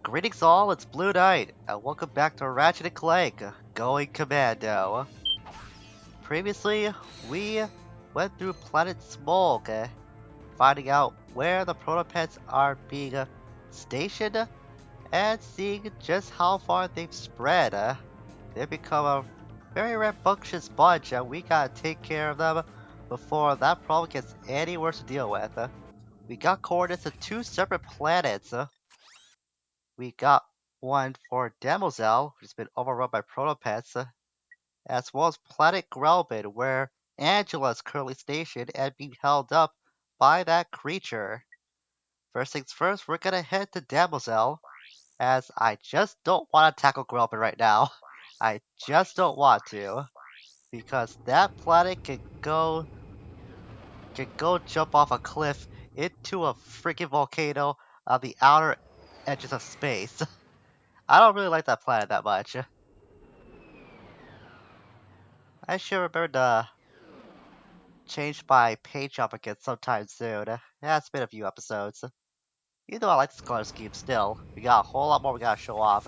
Greetings all, it's Blue Knight, and welcome back to Ratchet Clank, going Commando. Previously, we went through Planet Smog, finding out where the Protopets are being stationed, and seeing just how far they've spread. They've become a very rambunctious bunch, and we gotta take care of them before that problem gets any worse to deal with. We got coordinates of two separate planets. We got one for Damosel, which has been overrun by Protopets, as well as Planet Grelbin, where Angela is currently stationed and being held up by that creature. First things first, we're gonna head to Damosel, as I just don't want to tackle Grelbin right now. I just don't want to, because that planet can go jump off a cliff into a freaking volcano on the outer edges of space. I don't really like that planet that much. I should remember to change my page up again sometime soon. Yeah, it's been a few episodes. Even though I like this color scheme still, we got a whole lot more we gotta show off.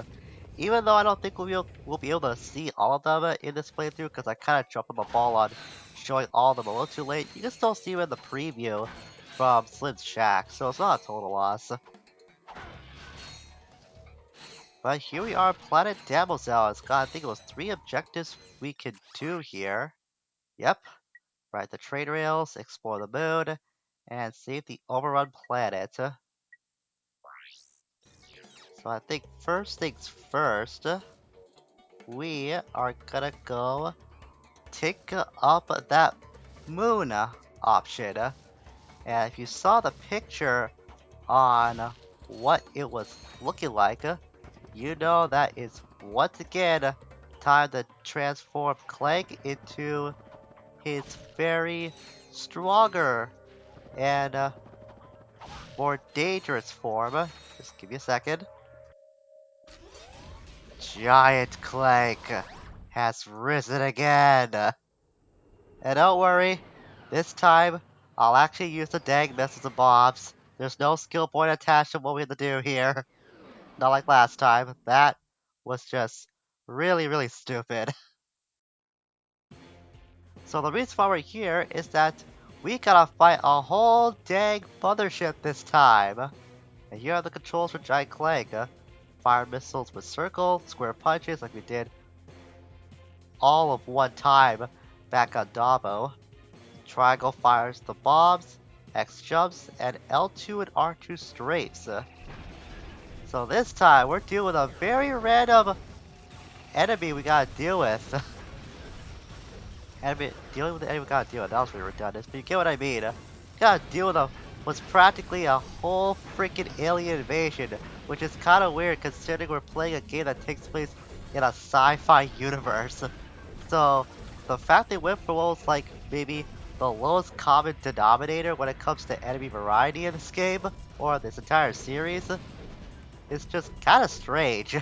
Even though I don't think we'll be able to see all of them in this playthrough, because I kind of dropped them a ball on showing all of them a little too late. You can still see them in the preview from Slim's Shack, so it's not a total loss. But here we are, Planet Damosel. It's got, I think it was 3 objectives we can do here. Yep. Ride the train rails, explore the moon, and save the overrun planet. So I think first things first, we are gonna go take up that moon option. And if you saw the picture on what it was looking like, you know that it's once again time to transform Clank into his very stronger and more dangerous form. Just give me a second. Giant Clank has risen again. And don't worry, this time I'll actually use the dang missiles and bombs. There's no skill point attached to what we have to do here. Not like last time. That was just really, really stupid. So the reason why we're here is that we gotta fight a whole dang mothership this time. And here are the controls for Giant Clank. Fire missiles with circle, square punches like we did all of one time back on Dabo. Triangle fires the bombs, X jumps, and L2 and R2 strafes. So this time we're dealing with a very random enemy we gotta deal with. Dealing with the enemy we gotta deal with, that was really redundant, but you get what I mean. Gotta deal with what's practically a whole freaking alien invasion, which is kinda weird considering we're playing a game that takes place in a sci-fi universe. So the fact they went for what was like maybe the lowest common denominator when it comes to enemy variety in this game, or this entire series, is just kinda strange.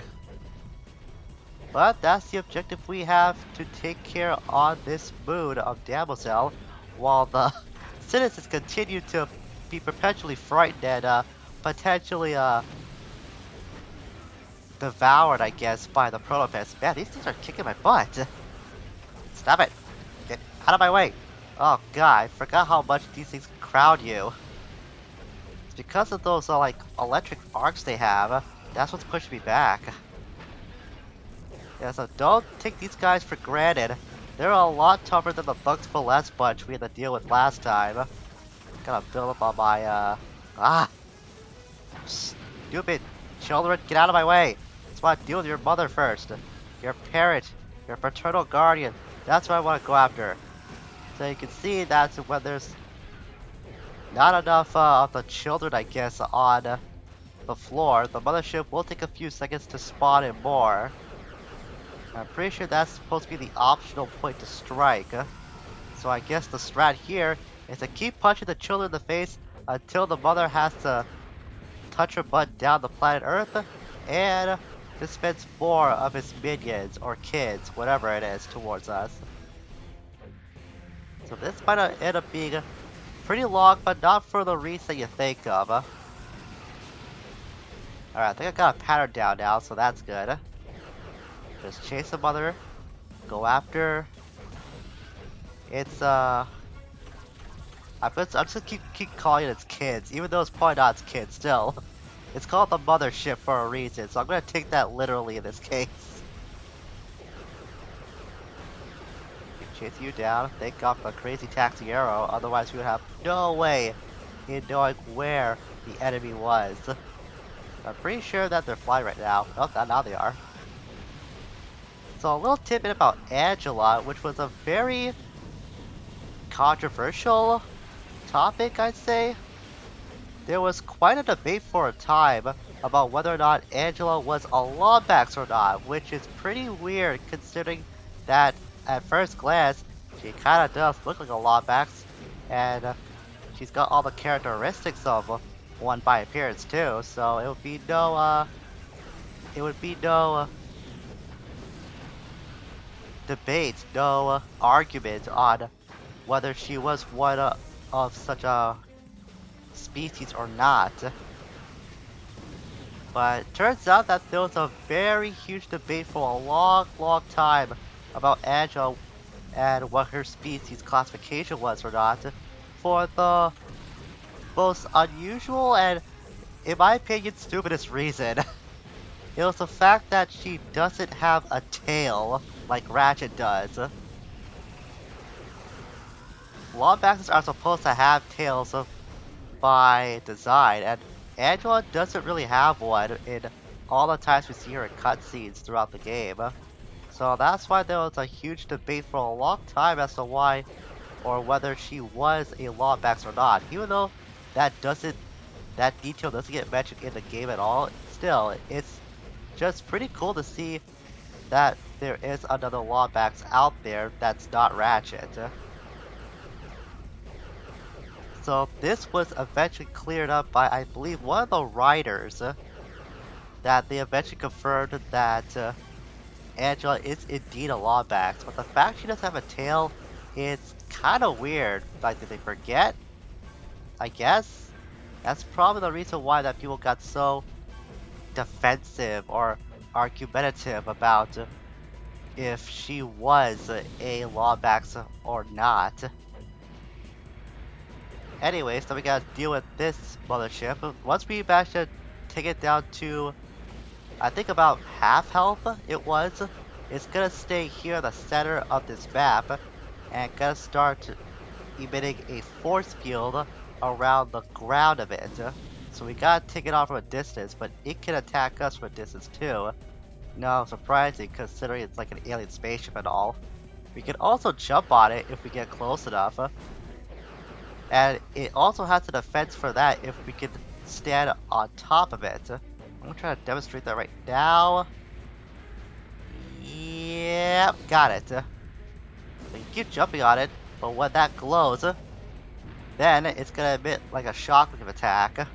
But that's the objective we have to take care on this moon of Damosel, while the citizens continue to be perpetually frightened and potentially devoured, I guess, by the Protopets. Man, these things are kicking my butt. Stop it! Get out of my way! Oh god, I forgot how much these things crowd you. It's because of those like electric arcs they have. That's what's pushing me back. Yeah, so don't take these guys for granted. They're a lot tougher than the Bugs for Less bunch we had to deal with last time. Gotta build up on my stupid children, get out of my way! That's why I deal with your mother first. Your parent, your paternal guardian. That's what I want to go after. So you can see that's when there's not enough of the children, I guess, on the floor. The mothership will take a few seconds to spawn in more. I'm pretty sure that's supposed to be the optional point to strike. So I guess the strat here is to keep punching the children in the face until the mother has to touch her butt down the planet Earth and dispense more of his minions or kids, whatever it is, towards us. So this might end up being pretty long, but not for the reason that you think of. Alright, I think I got a pattern down now, so that's good. Just chase the mother, go after. It's I'm just gonna keep calling it its kids, even though it's probably not its kids. Still, it's called the mothership for a reason, so I'm gonna take that literally in this case. Keep chasing you down. Thank God for the crazy taxi arrow, otherwise we would have no way in knowing where the enemy was. I'm pretty sure that they're flying right now. Oh, now they are. So a little tidbit about Angela, which was a very controversial topic, I'd say. There was quite a debate for a time about whether or not Angela was a Lombax or not, which is pretty weird considering that at first glance, she kinda does look like a Lombax, and she's got all the characteristics of one by appearance too, so it would be no debate, no argument on whether she was one of such a species or not. But it turns out that there was a very huge debate for a long time about Angela and what her species classification was or not, for the most unusual and, in my opinion, stupidest reason. It was the fact that she doesn't have a tail like Ratchet does. Lombaxes are supposed to have tails by design, and Angela doesn't really have one in all the times we see her in cutscenes throughout the game. So that's why there was a huge debate for a long time as to why or whether she was a Lombax or not. Even though that doesn't that detail doesn't get mentioned in the game at all, still it's just pretty cool to see that there is another Lombax out there that's not Ratchet. So this was eventually cleared up by, I believe, one of the writers, that they eventually confirmed that Angela is indeed a Lombax, but the fact she doesn't have a tail is kind of weird. Like, did they forget? I guess? That's probably the reason why that people got so defensive or argumentative about if she was a Lombax or not. Anyways, so we gotta deal with this mothership. Once we manage to take it down to, I think about half health it was, it's gonna stay here in the center of this map and gonna start emitting a force field around the ground of it. So we gotta take it off from a distance, but it can attack us from a distance too. No, surprising considering it's like an alien spaceship and all. We can also jump on it if we get close enough. And it also has a defense for that if we can stand on top of it. I'm gonna try to demonstrate that right now. Yep, got it. We can keep jumping on it, but when that glows, then it's gonna emit like a shockwave attack.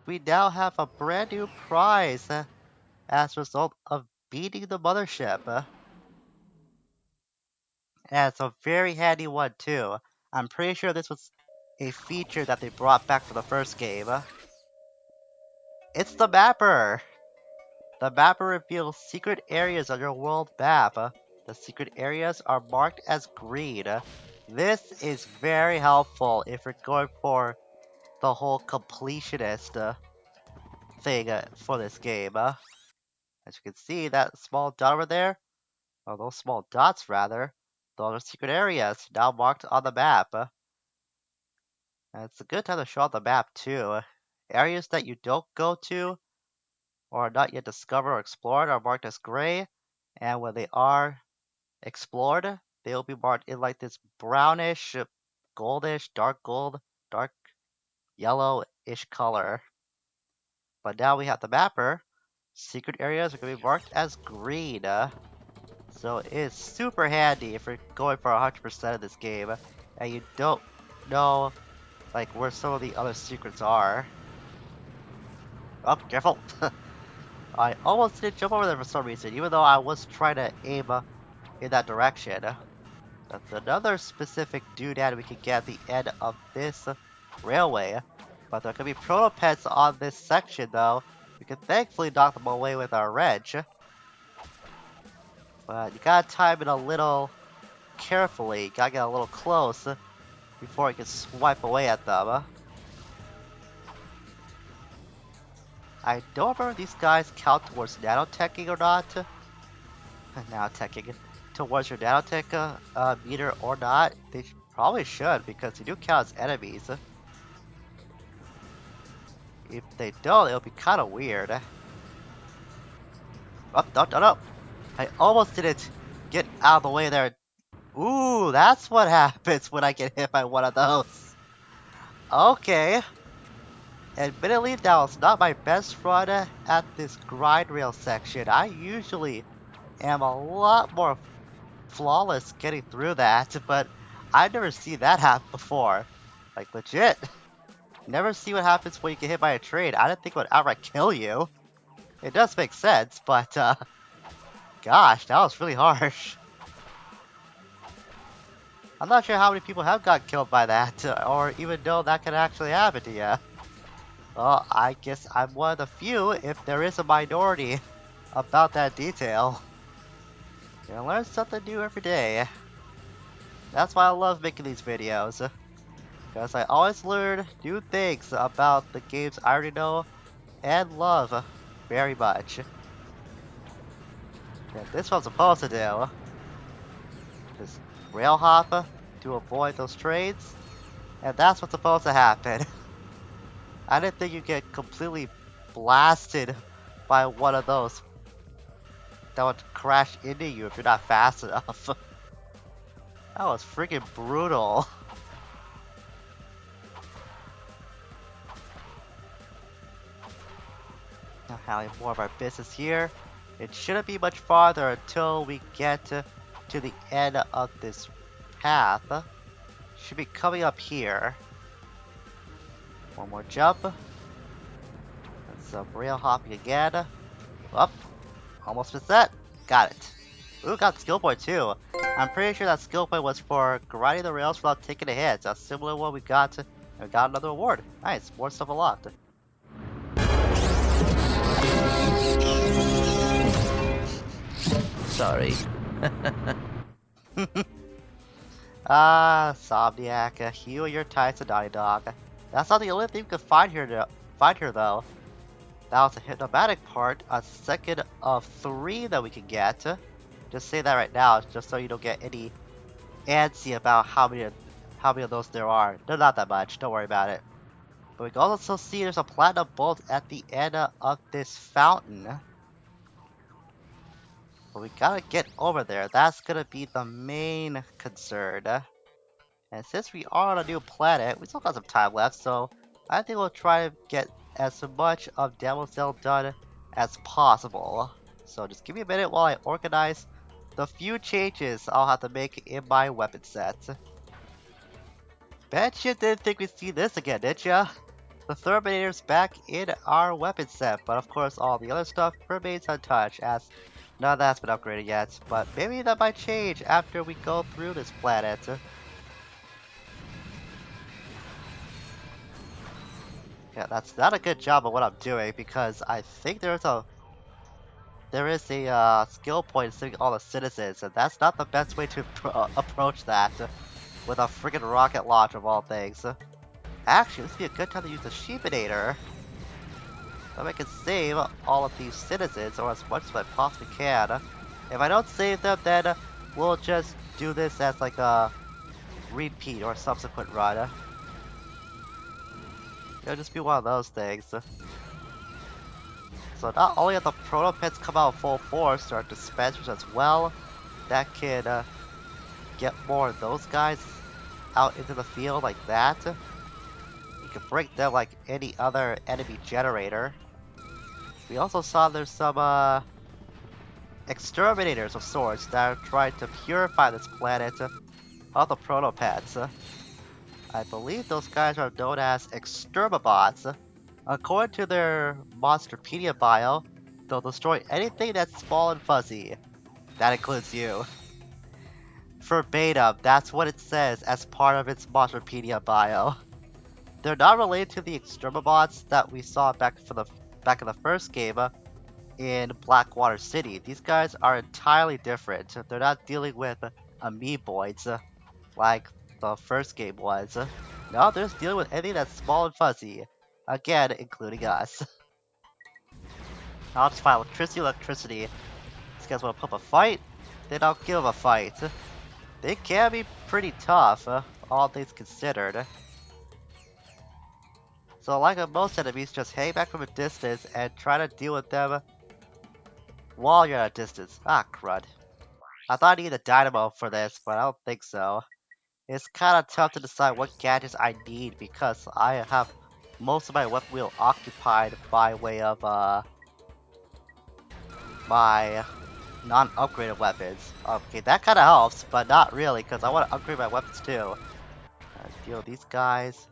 We now have a brand new prize as a result of beating the mothership. And it's a very handy one too. I'm pretty sure this was a feature that they brought back for the first game. It's the mapper! The mapper reveals secret areas on your world map. The secret areas are marked as green. This is very helpful if you're going for the whole completionist thing for this game. As you can see, that small dot over there, or those small dots rather, those are secret areas now marked on the map. And it's a good time to show off the map too. Areas that you don't go to or are not yet discovered or explored are marked as gray, and when they are explored, they will be marked in like this brownish, goldish, dark gold, dark yellowish color. But now we have the mapper. Secret areas are going to be marked as green. So it's super handy if you're going for 100% of this game and you don't know like where some of the other secrets are. Oh, careful! I almost didn't jump over there for some reason, even though I was trying to aim in that direction. That's another specific doodad we can get at the end of this railway. But there could be Protopets on this section though. We can thankfully knock them away with our wrench. But you gotta time it a little carefully. You gotta get a little close before you can swipe away at them. I don't remember if these guys count towards nanoteching or not. Nanoteching. Towards your nanotech meter or not. They probably should because they do count as enemies. If they don't, it'll be kind of weird. Oh, no. I almost didn't get out of the way there. Ooh, that's what happens when I get hit by one of those. Okay. Admittedly, that was not my best run at this grind rail section. I usually am a lot more flawless getting through that, but I've never seen that happen before. Like, legit. Never see what happens when you get hit by a train. I didn't think it would outright kill you. It does make sense, but, gosh, that was really harsh. I'm not sure how many people have got killed by that, or even know that can actually happen to you. Well, I guess I'm one of the few, if there is a minority, about that detail. You learn something new every day. That's why I love making these videos. Because I always learn new things about the games I already know and love very much. And this one's supposed to do. Just rail hop to avoid those trains. And that's what's supposed to happen. I didn't think you'd get completely blasted by one of those that would crash into you if you're not fast enough. That was freaking brutal. Now handling more of our business here. It shouldn't be much farther until we get to the end of this path. Should be coming up here. One more jump. And some rail hopping again. Up. Almost missed that. Got it. Ooh, got the skill point too. I'm pretty sure that skill point was for grinding the rails without taking a hit. A similar one we got, and we got another award. Nice, more stuff unlocked. Sorry. Insomniac, you and your ties to Naughty Dog. That's not the only thing we can find here though. That was a hypnomatic part, a second of 3 that we can get. Just say that right now, just so you don't get any antsy about how many of those there are. They're not that much, don't worry about it. But we can also see there's a platinum bolt at the end of this fountain. But we gotta get over there. That's gonna be the main concern. And since we are on a new planet, we still got some time left, so I think we'll try to get as much of Damosel done as possible. So just give me a minute while I organize the few changes I'll have to make in my weapon set. Bet you didn't think we'd see this again, did ya? The Terminator's back in our weapon set, but of course all the other stuff remains untouched as none of that's been upgraded yet. But maybe that might change after we go through this planet. Yeah, that's not a good job of what I'm doing because I think there is a skill point saving all the citizens, and that's not the best way to approach that with a freaking rocket launch of all things. Actually, this would be a good time to use the Sheepinator. So I can save all of these citizens, or as much as I possibly can. If I don't save them, then we'll just do this as like a repeat or subsequent run. It'll just be one of those things. So not only have the Protopets come out full force, there are dispensers as well that can get more of those guys out into the field like that. You can break them like any other enemy generator. We also saw there's some exterminators of sorts that are trying to purify this planet of the Protopets. I believe those guys are known as Extermabots. According to their Monsterpedia bio, they'll destroy anything that's small and fuzzy. That includes you. Verbatim, that's what it says as part of its Monsterpedia bio. They're not related to the Extermabots that we saw back in the first game in Blackwater City. These guys are entirely different. They're not dealing with amoeboids like the first game was. No, they're just dealing with anything that's small and fuzzy. Again, including us. I'll just find electricity. These guys want to put up a fight? Then I'll give them a fight. They can be pretty tough, all things considered. So like most enemies, just hang back from a distance and try to deal with them while you're at a distance. Ah, crud. I thought I needed a dynamo for this, but I don't think so. It's kinda tough to decide what gadgets I need because I have most of my weapon wheel occupied by way of, my non-upgraded weapons. Okay, that kinda helps, but not really, because I want to upgrade my weapons too. Deal with these guys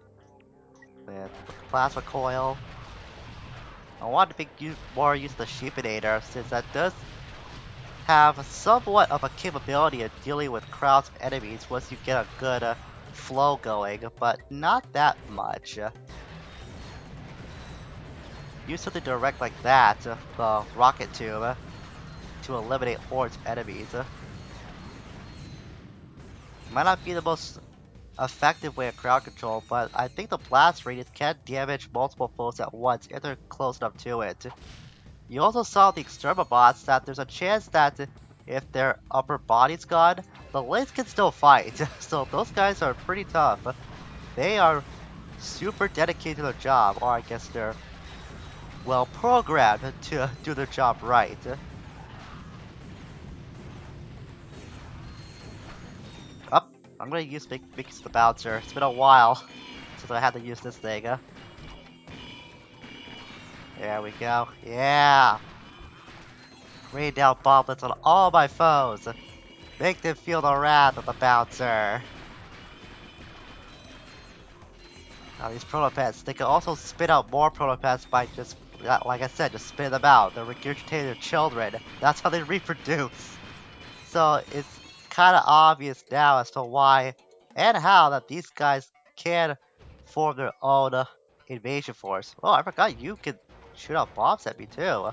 with the plasma coil. I want to make more use of the Sheepinator, since that does have somewhat of a capability of dealing with crowds of enemies once you get a good flow going, but not that much. Use something direct like that, the rocket tube, to eliminate hordes of enemies. Might not be the most effective way of crowd control, but I think the blast radius can damage multiple foes at once if they're close enough to it. You also saw the Extermabots that there's a chance that if their upper body's gone, the legs can still fight. So those guys are pretty tough. They are super dedicated to their job, or I guess they're well programmed to do their job right. Up, I'm gonna use Mickey's the bouncer. It's been a while since I had to use this thing. There we go. Yeah! Rain down bomblets on all my foes. Make them feel the wrath of the bouncer. Now these Protopets, they can also spit out more Protopets by just, like I said, just spitting them out. They're regurgitated children. That's how they reproduce. So it's kind of obvious now as to why and how that these guys can form their own invasion force. Oh, I forgot you could shoot out bombs at me too.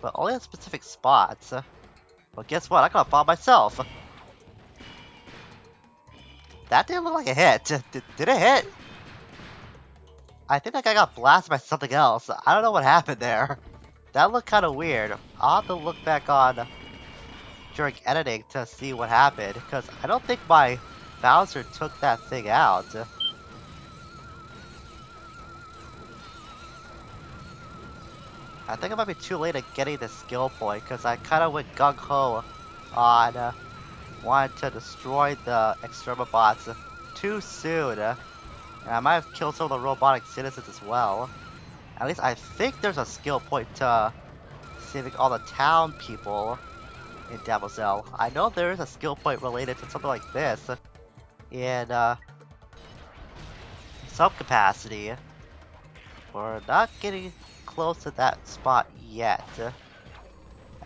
But only at specific spots. But guess what? I got a bomb myself. That didn't look like a hit. Did it hit? I think that guy got blasted by something else. I don't know what happened there. That looked kind of weird. I'll have to look back on during editing to see what happened, because I don't think my bouncer took that thing out. I think it might be too late at getting the skill point, because I kind of went gung-ho on wanting to destroy the Extermabots too soon. And I might have killed some of the robotic citizens as well. At least I think there's a skill point to saving all the town people in Damosel. I know there is a skill point related to something like this in some capacity. We're not getting close to that spot yet.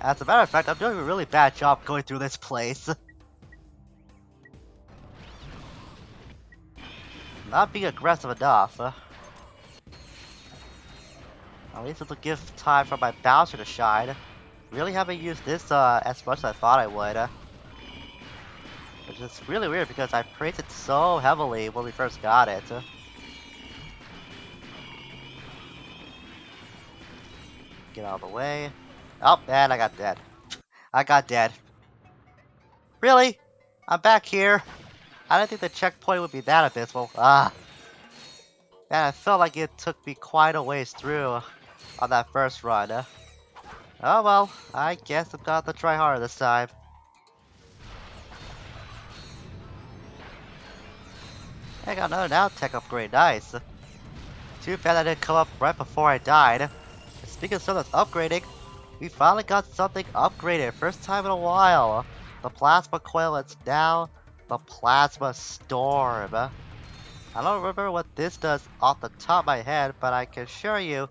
As a matter of fact, I'm doing a really bad job going through this place. Not being aggressive enough. At least it'll give time for my bouncer to shine. Really haven't used this as much as I thought I would. Which is really weird because I praised it so heavily when we first got it. Get out of the way. Oh, and I got dead. I got dead. Really? I'm back here. I didn't think the checkpoint would be that abysmal. Ah. Man, I felt like it took me quite a ways through on that first run. Oh well, I guess I'm gonna have to try harder this time. I got another now tech upgrade, nice. Too bad that didn't come up right before I died. Speaking of stuff that's upgrading, We finally got something upgraded, first time in a while. The plasma coil, it's now the plasma storm. I don't remember what this does off the top of my head, but I can assure you,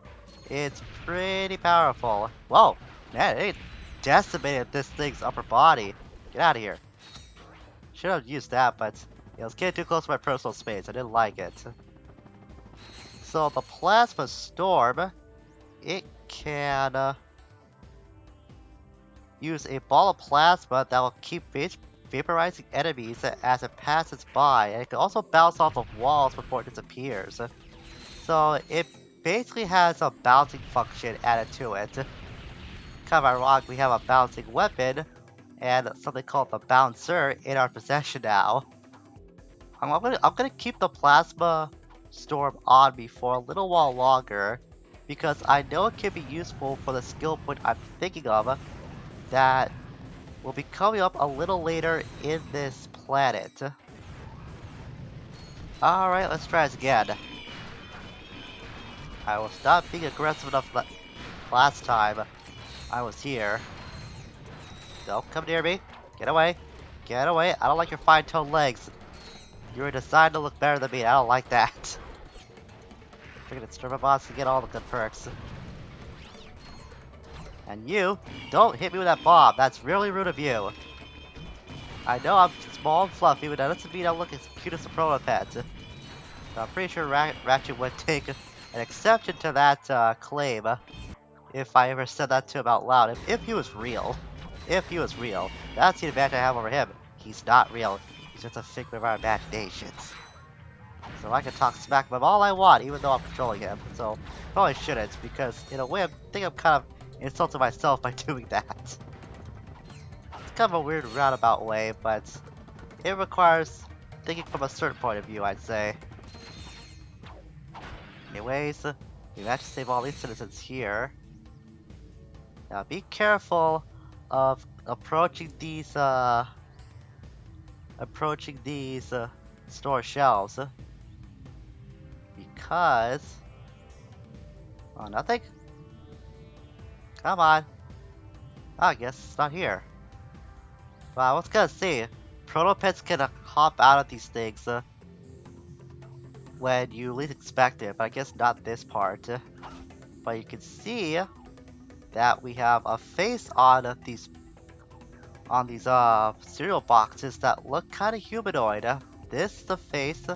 it's pretty powerful. Whoa, man, it decimated this thing's upper body. Get out of here. Should have used that, but it was getting too close to my personal space. I didn't like it. So the plasma storm, it can use a ball of plasma that will keep vaporizing enemies as it passes by, and it can also bounce off of walls before it disappears. So it basically has a bouncing function added to it. Kind of ironic, we have a bouncing weapon and something called the bouncer in our possession now. I'm gonna keep the plasma storm on me for a little while longer because I know it can be useful for the skill point I'm thinking of that will be coming up a little later in this planet. Alright, let's try this again. I will stop being aggressive enough last time I was here. Don't come near me. Get away. Get away. I don't like your fine-toned legs. You were designed to look better than me. I don't like that. Freaking instrument bots to get all the good perks. And you, don't hit me with that bomb. That's really rude of you. I know I'm small and fluffy, but that doesn't mean I look as cute as a Protopet. So I'm pretty sure Ratchet would take an exception to that claim if I ever said that to him out loud. If he was real. If he was real. That's the advantage I have over him. He's not real. He's just a figment of our imaginations. So I can talk smack about all I want, even though I'm controlling him. So probably shouldn't, because in a way I think I'm kind of insulting myself by doing that. It's kind of a weird roundabout way, but it requires thinking from a certain point of view, I'd say. Anyways, we managed to save all these citizens here. Now be careful of approaching these store shelves, because oh, nothing. Come on. Oh, I guess it's not here. Well, I was gonna say, Protopets can hop out of these things when you least expect it, but I guess not this part. But you can see that we have a face on these cereal boxes that look kind of humanoid. This is the face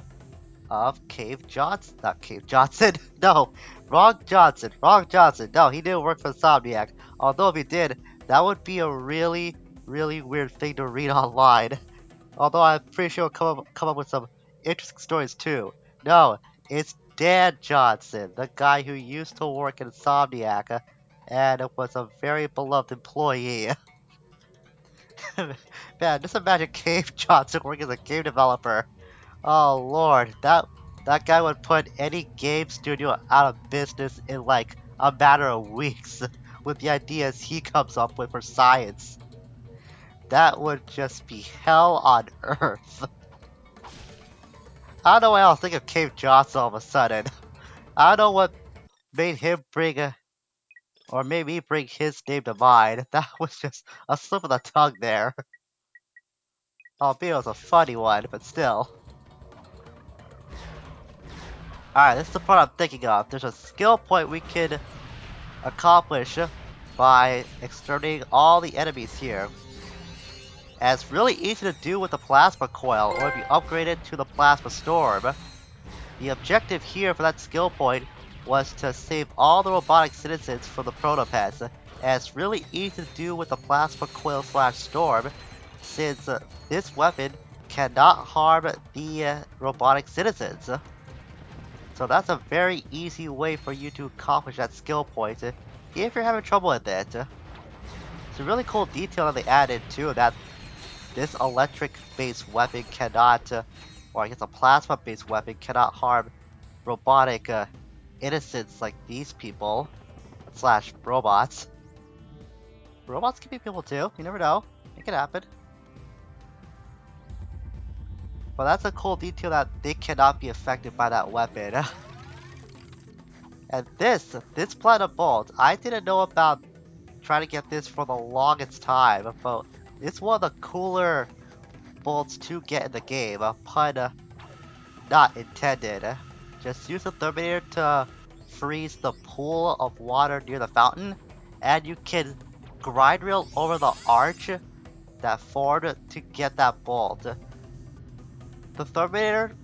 of Cave Johnson. Not Cave Johnson. No, wrong Johnson. Wrong Johnson. No, he didn't work for Insomniac. Although if he did, that would be a really weird thing to read online. Although I'm pretty sure he'll come up with some interesting stories too. No, it's Dan Johnson, the guy who used to work in Insomniac and was a very beloved employee. Man, just imagine Cave Johnson working as a game developer. Oh lord, that guy would put any game studio out of business in like a matter of weeks with the ideas he comes up with for science. That would just be hell on earth. I don't know why I was thinking of Cave Johnson all of a sudden. I don't know what made him or made me bring his name to mind. That was just a slip of the tongue there. Albeit it was a funny one, but still. Alright, this is the part I'm thinking of. There's a skill point we could accomplish by exterminating all the enemies here. And it's really easy to do with the plasma coil, or if you upgrade it to the plasma storm. The objective here for that skill point was to save all the robotic citizens from the Protopets, and it's really easy to do with the plasma coil / storm, since this weapon cannot harm the robotic citizens. So that's a very easy way for you to accomplish that skill point if you're having trouble with it. It's a really cool detail that they added too, that this electric-based weapon cannot, or I guess a plasma-based weapon cannot harm robotic innocents like these people / robots. Robots can be people too, you never know, it can happen. But that's a cool detail that they cannot be affected by that weapon. And this platinum bolt, I didn't know about trying to get this for the longest time, but it's one of the cooler bolts to get in the game. A pun not intended. Just use the Terminator to freeze the pool of water near the fountain, and you can grind rail over the arch that formed to get that bolt. The Terminator,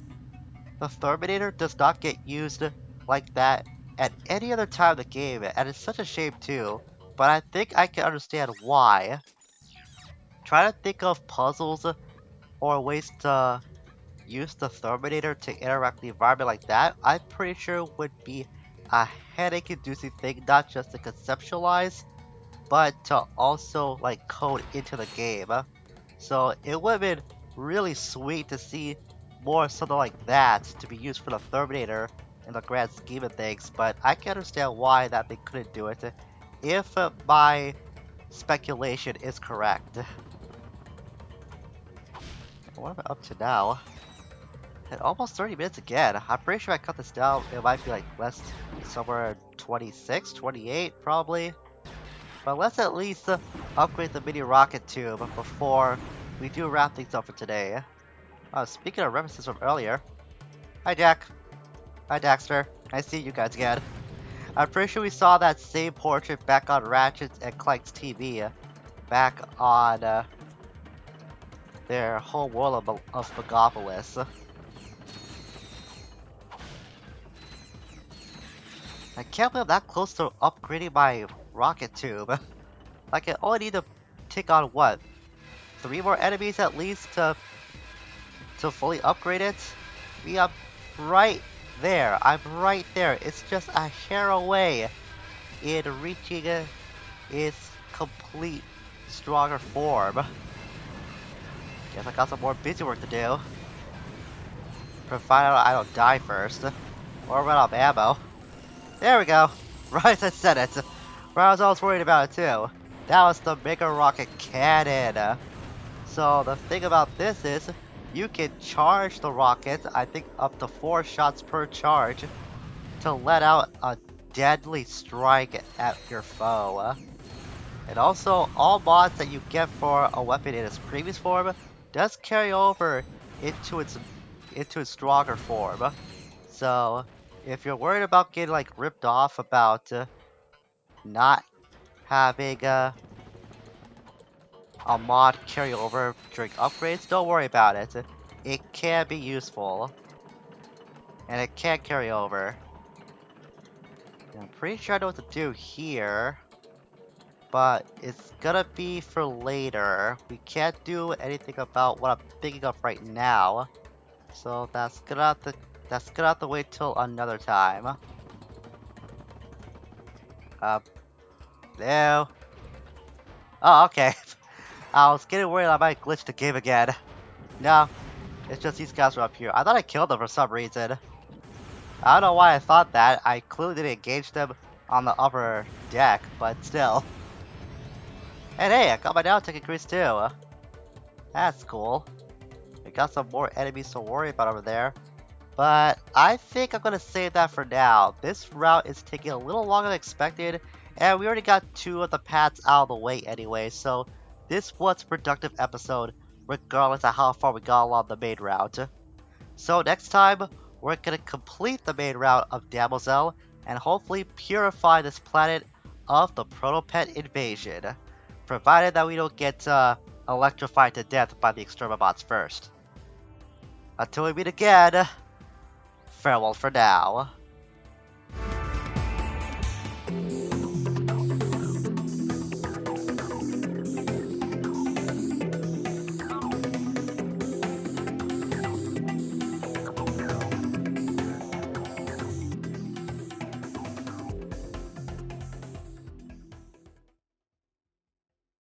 the Terminator does not get used like that at any other time in the game, and it's such a shame too. But I think I can understand why. Try to think of puzzles or ways to use the Terminator to interact with the environment like that. I'm pretty sure would be a headache-inducing thing, not just to conceptualize, but to also like code into the game. So it would have been really sweet to see more something like that to be used for the Terminator in the grand scheme of things, but I can understand why that they couldn't do it if my speculation is correct. What am I up to now? At almost 30 minutes again. I'm pretty sure I cut this down. It might be like less, somewhere 26, 28 probably. But let's at least upgrade the mini rocket tube before we do wrap things up for today. Speaking of references from earlier. Hi Jack. Hi Daxter. Nice seeing you guys again. I'm pretty sure we saw that same portrait back on Ratchet and Clank's TV. Back on their home world of Megapolis. I can't believe I'm that close to upgrading my rocket tube. Like I only need to take on what? 3 more enemies at least to fully upgrade it? I'm right there. I'm right there. It's just a hair away in reaching its complete stronger form. Guess I got some more busy work to do. Provided I don't die first. Or run out of ammo. There we go. Right as I said it. Right as I was worried about it too. That was the Mega Rocket Cannon. So the thing about this is, you can charge the rocket, I think up to 4 shots per charge, to let out a deadly strike at your foe. And also, all mods that you get for a weapon in its previous form does carry over into its stronger form. So, if you're worried about getting like ripped off about not having a mod carry over during upgrades, don't worry about it. It can be useful. And it can carry over. I'm pretty sure I know what to do here. But it's gonna be for later. We can't do anything about what I'm thinking of right now. So that's gonna have to wait till another time. No. Oh, okay. I was getting worried I might glitch the game again. No, it's just these guys are up here. I thought I killed them for some reason. I don't know why I thought that. I clearly didn't engage them on the upper deck, but still. And hey, I got my down tech increase too. That's cool. We got some more enemies to worry about over there. But I think I'm gonna save that for now. This route is taking a little longer than expected, and we already got 2 of the paths out of the way anyway, so this was a productive episode, regardless of how far we got along the main route. So next time, we're gonna complete the main route of Damosel, and hopefully purify this planet of the Protopet invasion, provided that we don't get electrified to death by the Exterminabots first. Until we meet again, farewell for now.